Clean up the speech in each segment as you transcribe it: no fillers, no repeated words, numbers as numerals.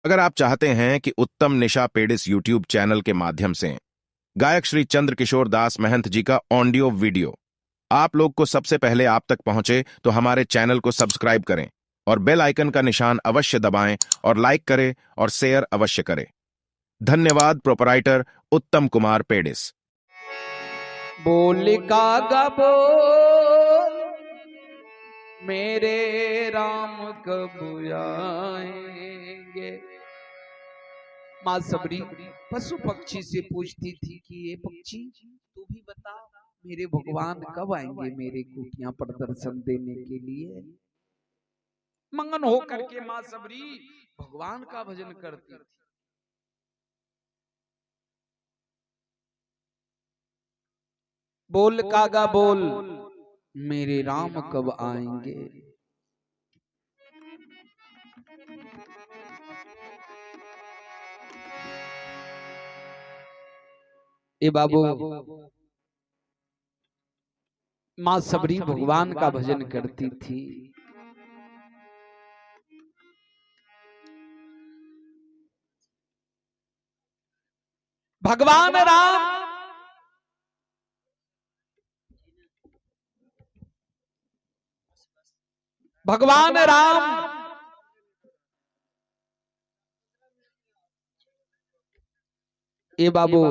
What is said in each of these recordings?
अगर आप चाहते हैं कि उत्तम निशा पेडिस यूट्यूब चैनल के माध्यम से गायक श्री चंद्र किशोर दास महंत जी का ऑडियो वीडियो आप लोग को सबसे पहले आप तक पहुंचे, तो हमारे चैनल को सब्सक्राइब करें और बेल आइकन का निशान अवश्य दबाएं और लाइक करें और शेयर अवश्य करें। धन्यवाद। प्रोपराइटर उत्तम कुमार पेडिस। बोल कागा बोल मेरे राम कब आएंगे। माँ सबरी पशु पक्षी से पूछती थी कि ये पक्षी तू भी बता मेरे भगवान कब आएंगे मेरे कुटिया पर दर्शन देने के लिए। मगन होकर के माँ सबरी भगवान का भजन करती थी। बोल कागा बोल मेरे राम कब आएंगे। ए बाबू, मां सबरी भगवान का भजन करती थी। भगवान राम भगवान राम ए बाबू,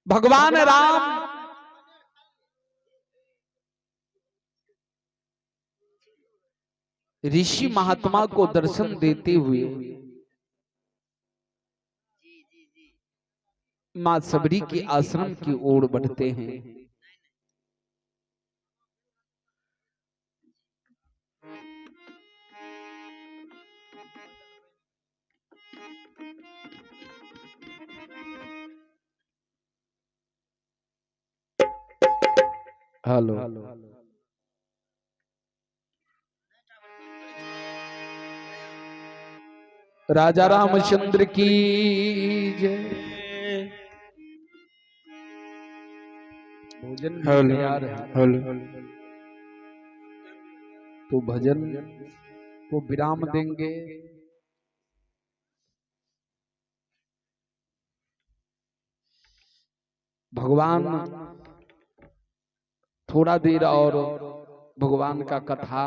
भगवान राम ऋषि महात्मा को दर्शन देते हुए मां सबरी के आश्रम की ओर बढ़ते हैं। हेलो, राजा रामचंद्र की जय। भोजन तैयार है तो भजन को विराम देंगे। भगवान थोड़ा देर और भगवान का कथा,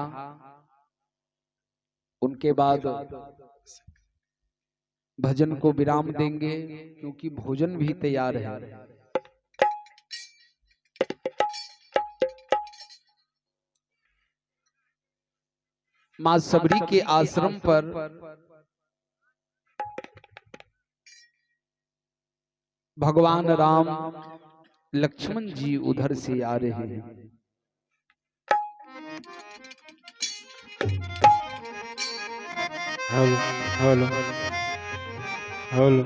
उनके बाद भजन को विराम देंगे क्योंकि भोजन भी तैयार है। मां सबरी के आश्रम पर भगवान राम लक्ष्मण जी उधर से आ रहे हैं। Hello hello hello.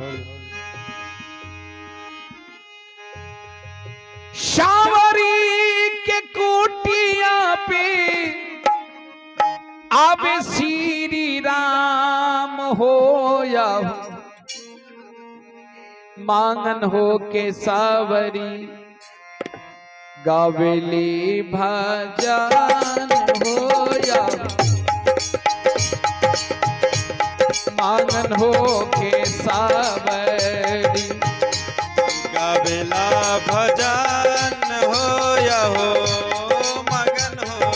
शावरी के कुटिया पे आवे श्री राम हो या मांगन हो के सावरी गावेली भजन हो या मांगन हो के सावरी गावेला भजन हो या हो मगन हो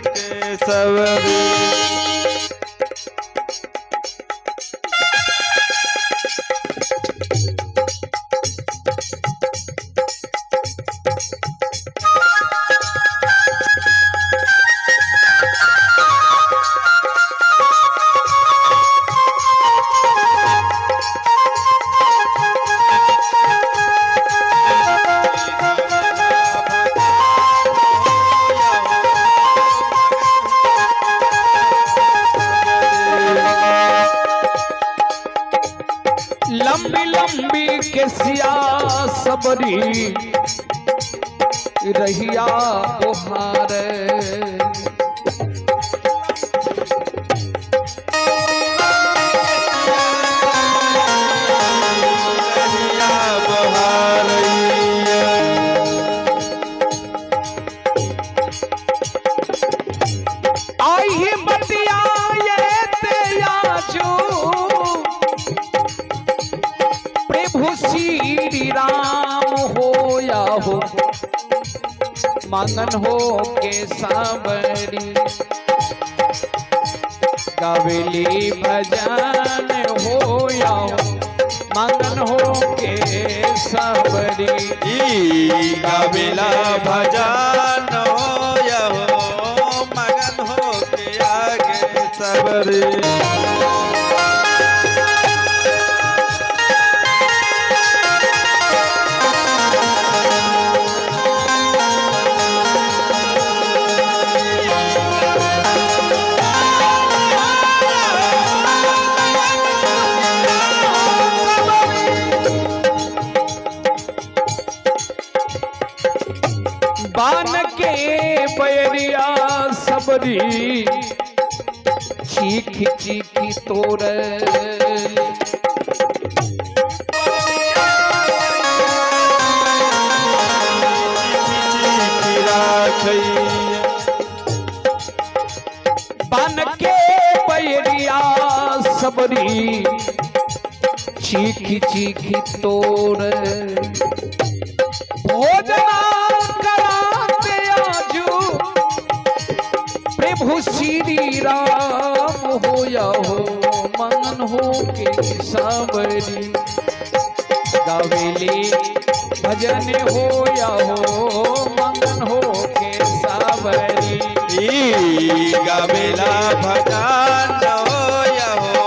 के सबरी। लंबी लंबी केसिया सबरी रहिया बुहार। मगन हो के सावरी गावेली भजन हो या मगन हो के सावरी गावेला भजन हो या हो मगन हो के आगे सबरी। बान के बैरिया सबरी चीख चीखी तोर बान के बैरिया सबरी चीखी चीखी तोर भोजना प्रभु श्री राम हो या हो मगन हो के सावरी गावेली भजन हो या हो मगन हो के सावरी गावेला भजन हो या हो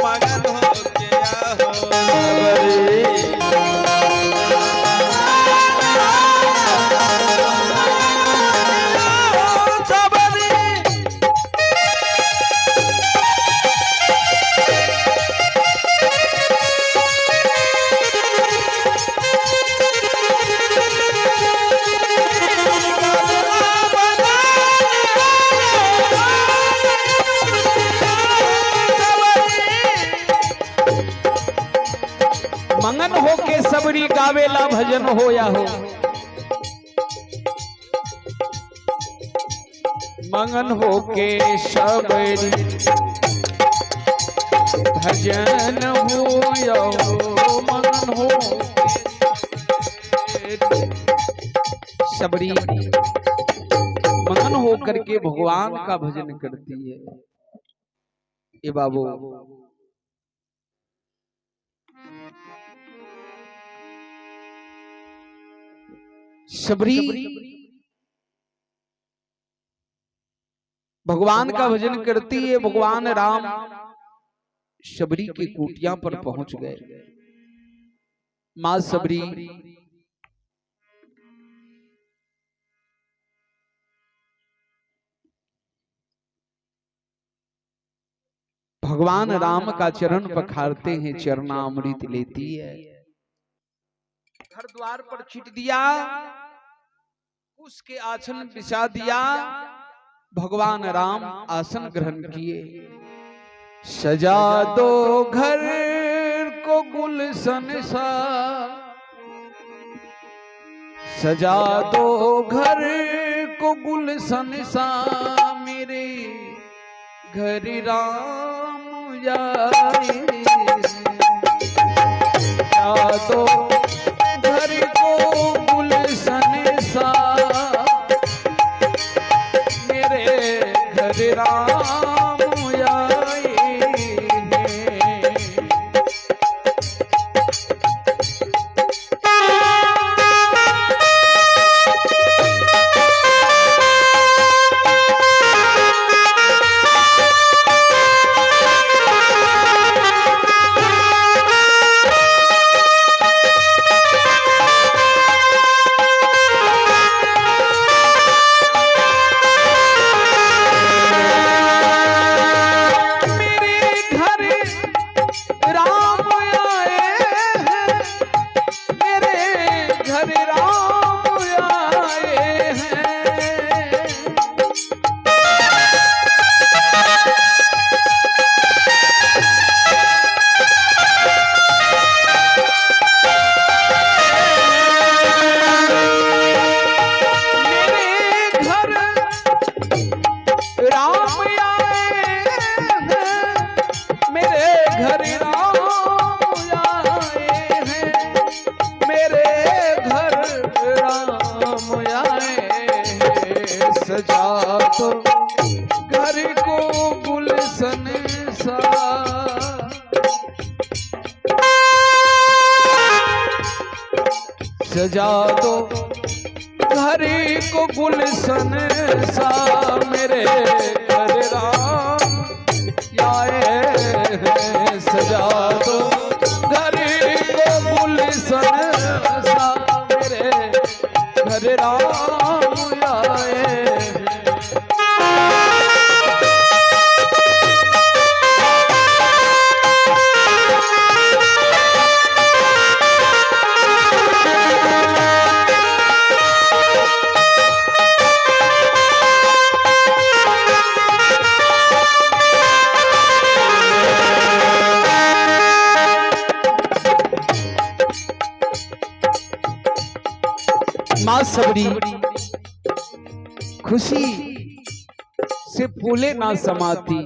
मगन हो के हो सबरी। मगन हो के सबरी गावेला भजन हो या हो मगन हो के सबरी भजन हो या हो मगन हो सबरी मगन हो करके भगवान का भजन करती है। ये बाबू सबरी भगवान का भजन करती है। भगवान राम सबरी की कुटिया पर पहुंच गए। मां सबरी भगवान राम का चरण पखारते हैं, चरणामृत लेती है। घर द्वार पर छिट दिया, उसके आसन बिछा दिया। भगवान राम आसन ग्रहण किए। सजा दो घर को गुलशन सा, सजा दो घर को गुलशन सा, मेरे घर राम जाए। सजा दो घर को गुलशन सा, मेरे घर राम आए हैं। सजा दो घर को गुलशन सा। सजा दो घर को गुलशन सा मेरे घर राम आए हैं। सजा दो घर को गुलशन सा मेरे घर राम आए हैं। माँ सबरी खुशी से फूले ना समाती।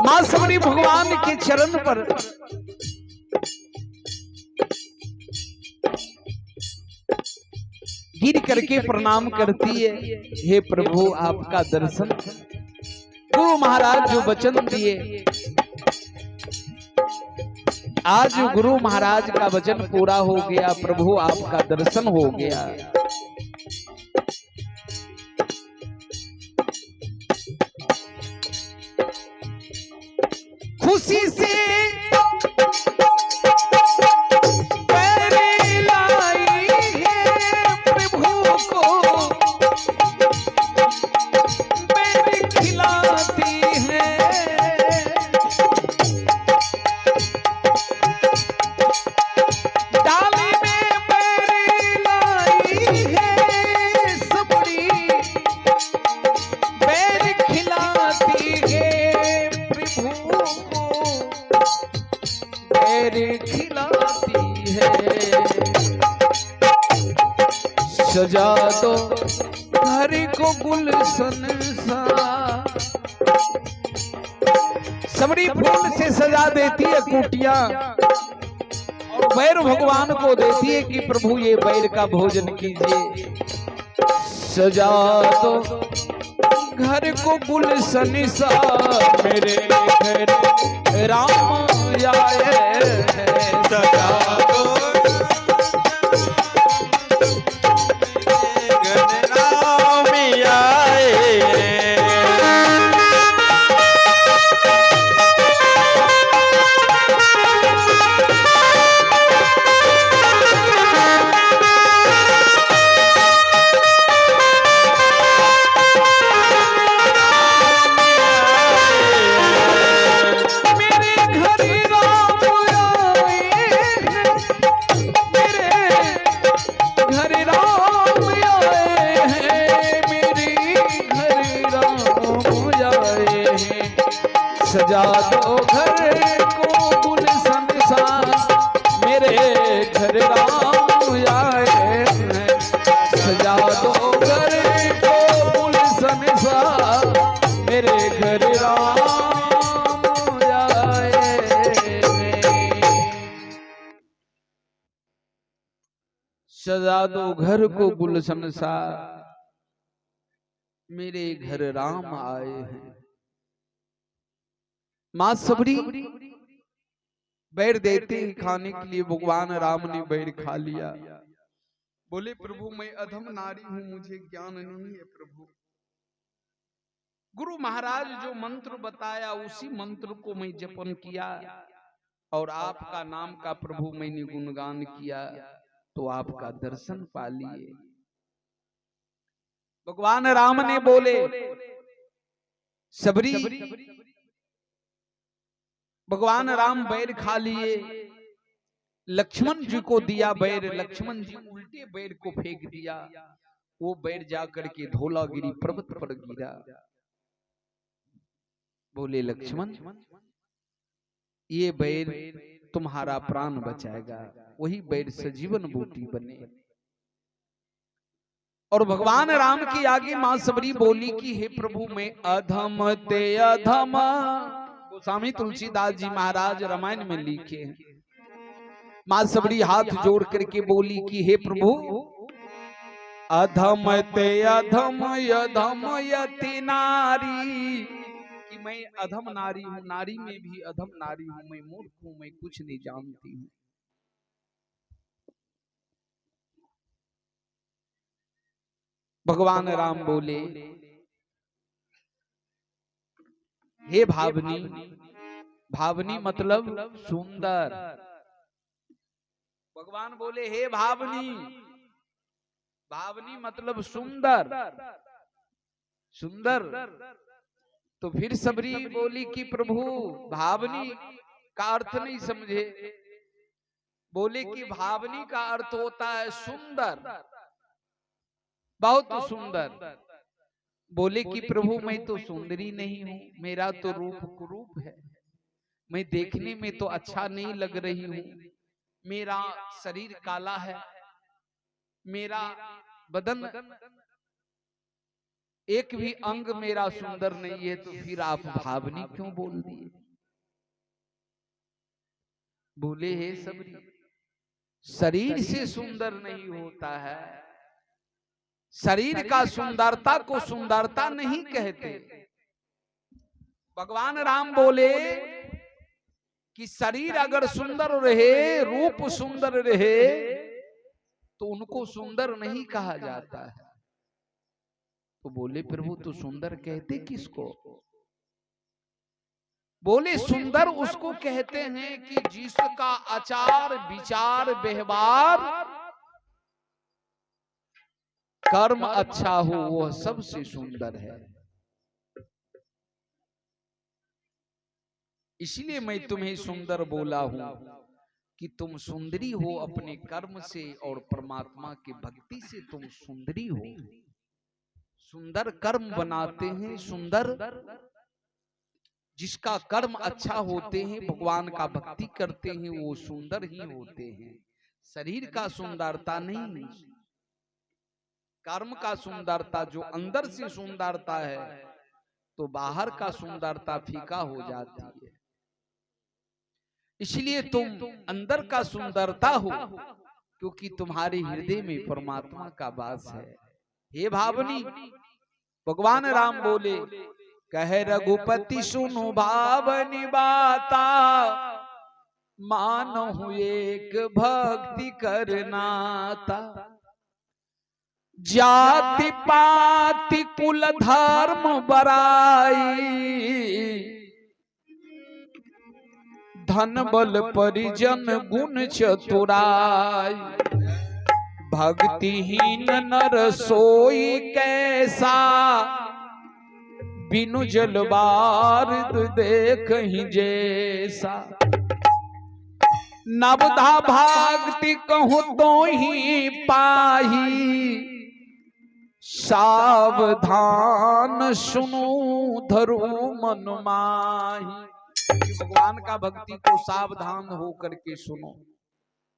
माँ सबरी भगवान के चरण पर गिर करके प्रणाम करती है। हे प्रभु आपका दर्शन। गुरु महाराज जो वचन दिए, आज गुरु महाराज का वचन पूरा हो गया। प्रभु आपका दर्शन हो गया। खुशी से खिलाती है। सजा दो घर को गुलशन सा। सबरी फूल से सजा देती है कुटिया और बैर भगवान को देती है कि प्रभु ये बैर का भोजन कीजिए। सजा दो घर को गुलशन सा मेरे घर राम आए हैं। सजा दो घर राम आए हैं। सजा दो घर को गुलशन सा मेरे घर राम आए हैं। सजा दो घर को गुलशन सा मेरे घर राम आए हैं। सजा दो घर को गुलशन सा मेरे घर राम आए हैं। माँ सबरी बैर देते ही खाने के लिए भगवान राम ने बैर खा लिया। बोले प्रभु मैं अधम नारी हूं, मुझे ज्ञान नहीं है प्रभु। गुरु महाराज जो मंत्र बताया उसी मंत्र को मैं जपन किया और आपका नाम का प्रभु मैंने गुणगान किया तो आपका दर्शन पा लिए। भगवान राम ने बोले सबरी भगवान राम बैर खा लिए, लक्ष्मण जी को दिया बैर, लक्ष्मण जी उल्टे बैर को फेंक दिया। वो बैर जाकर के धौलागिरी पर्वत पर गिरा। बोले लक्ष्मण ये बैर तुम्हारा प्राण बचाएगा। वही बैर सजीवन बूटी बने। और भगवान राम की आगे मां सबरी बोली कि हे प्रभु मैं अधम ते अधम, गोस्वामी तुलसीदास जी महाराज रामायण में लिखे हैं। मां सबरी हाथ जोड़ करके बोली कि हे प्रभु अधम ते अधम अधम यति नारी, कि मैं अधम नारी हूं, नारी में भी अधम नारी हूं, मैं मूर्ख हूं, मैं कुछ नहीं जानती हूं। भगवान राम बोले हे भावनी, भावनी मतलब सुंदर। भगवान बोले हे भावनी, भावनी मतलब सुंदर, सुंदर। तो फिर सबरी बोली कि प्रभु भावनी का अर्थ नहीं समझे। बोले कि भावनी का अर्थ होता है सुंदर, बहुत सुंदर। बोले कि प्रभु मैं तो सुंदरी नहीं हूं, मेरा तो रूप कुरूप है, मैं देखने में तो अच्छा नहीं लग रही हूं, मेरा शरीर काला है, मेरा बदन एक भी अंग मेरा सुंदर नहीं है, तो फिर आप भावनी क्यों बोल दिए? बोले हे सबरी, शरीर से सुंदर नहीं होता है, शरीर का सुंदरता को सुंदरता नहीं कहते। भगवान राम बोले कि शरीर अगर सुंदर रहे, रूप सुंदर रहे, तो उनको सुंदर नहीं कहा जाता है। तो बोले प्रभु तो सुंदर कहते किसको? बोले सुंदर उसको कहते हैं कि जिसका आचार विचार व्यवहार कर्म अच्छा हो, वह सबसे सुंदर है। इसलिए मैं तुम्हें सुंदर बोला हूं कि तुम सुंदरी हो अपने कर्म से और परमात्मा की भक्ति से तुम सुंदरी हो। सुंदर कर्म बनाते हैं, सुंदर जिसका कर्म अच्छा होते हैं, भगवान का भक्ति करते हैं, वो सुंदर ही होते हैं। शरीर का सुंदरता नहीं, कर्म का सुंदरता, जो अंदर से सुंदरता है तो बाहर का सुंदरता फीका हो जाती है। इसलिए तुम अंदर का सुंदरता हो, क्योंकि तुम्हारे हृदय में परमात्मा का वास है। हे भावनी, भगवान राम बोले कहे रघुपति सुनो भावनी बाता, मानो एक भक्ति करनाता, जाति पाति कुल धर्म बराई, धन बल परिजन गुण चतुराई, भक्तिहीन नर सोई कैसा, बिनु जल बारिद देखहि जैसा, नवधा भागति कहूं तो ही पाही, सावधान सुनो धरो मन माही। भगवान का भक्ति को सावधान होकर के सुनो।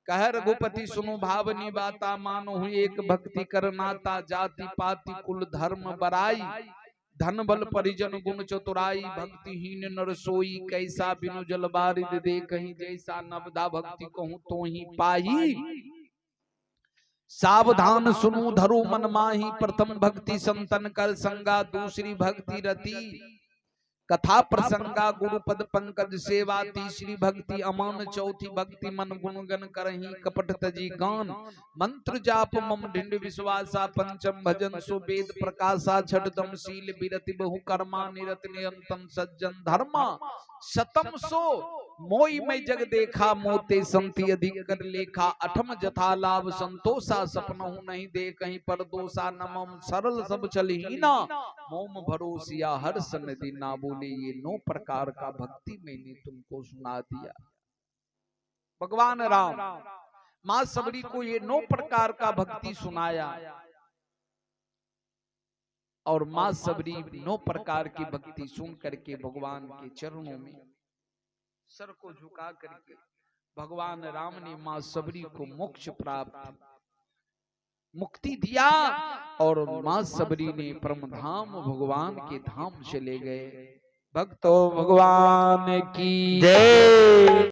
कह रघुपति सुनो भावनी बाता, मानो एक भक्ति करनाता, जाति पाति कुल धर्म बराई, धन बल परिजन गुण चतुराई, भक्तिहीन नर सोई कैसा, बिनु जल बारिद देखहि जैसा, नवधा भक्ति कहूं तो ही पाई, सावधान सुनो धरो मन माही। प्रथम भक्ति संतन कर संगा, दूसरी भक्ति रति कथा प्रसंगा, गुरुपद पंकज सेवा, तीसरी भक्ति अमान, चौथी भक्ति मन गुणगन करही कपट तजी गान, मंत्र जाप मम ढिंड विश्वासा, पंचम भजन सो वेद प्रकाशा, छठम शील विरति बहु कर्मा, निरत निरंतम सज्जन धर्मा, शतम सो मोई में जग देखा, मोते संति अधिक कर लेखा, अठम जथा लाभ संतोषा, सपनहु नहीं दे कहीं पर दोषा, नमम सरल सब चलहीना, मोम भरोसिया हर सनदी ना। बोले ये 9 प्रकार का भक्ति मैंने तुमको सुना दिया। भगवान राम मां सबरी को ये 9 प्रकार का भक्ति सुनाया, और मां सबरी 9 प्रकार की भक्ति सुन करके भगवान के चरणों में सर को झुका करके भगवान राम ने मां सबरी को मोक्ष प्राप्त मुक्ति दिया और मां सबरी ने परम धाम भगवान के धाम चले गए। भक्तों भगवान की जय।